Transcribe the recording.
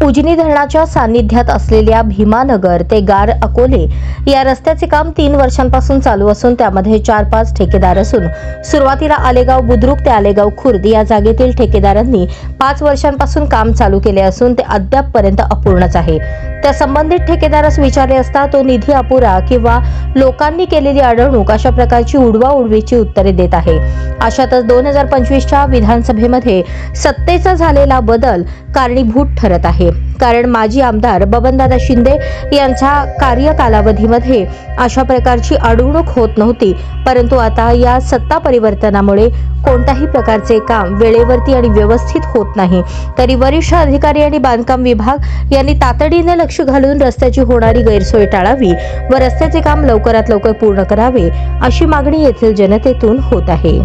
उजनी धरणाच्या सान्निध्यात असलेल्या भीमानगर ते गार अकोले या रस्त्याचे काम 3 वर्षांपासून चालू असून त्यामध्ये 4-5 ठेकेदार असून सुरुवातीला आलेगाव बुद्रुक ते आलेगाव खुर्द या जागेतील ठेकेदारांनी 5 वर्षांपासून काम चालू केले असून ते अद्यापपर्यंत अपूर्णच आहे। त्या संबंधित ठेकेदारास विचारले असता तो निधी अपुरा किंवा लोकांनी केलेली अडवणूक अशा प्रकारची उडवाउडवीची उत्तरे देत आहे। अशातच 2025च्या विधानसभेमध्ये सत्तेचा झालेला बदल कारणीभूत ठरत आहे। कारण माजी आमदार बबनदादा शिंदे यांच्या कार्यकालावधीमध्ये अशा प्रकारची अडवणूक होत नव्हती, परंतु आता या सत्ता परिवर्तनामुळे कोणत्याही प्रकारचे काम वेळेवरती आणि व्यवस्थित होत नाही। तरी वरिष्ठ अधिकारी आणि बांधकाम विभाग यांनी तातडीने लक्ष घालून रस्त्याची होणारी गैरसोय टाळावी व रस्त्याचे काम लवकरात लवकर पूर्ण करावे अशी मागणी येथील जनतेतून होत आहे।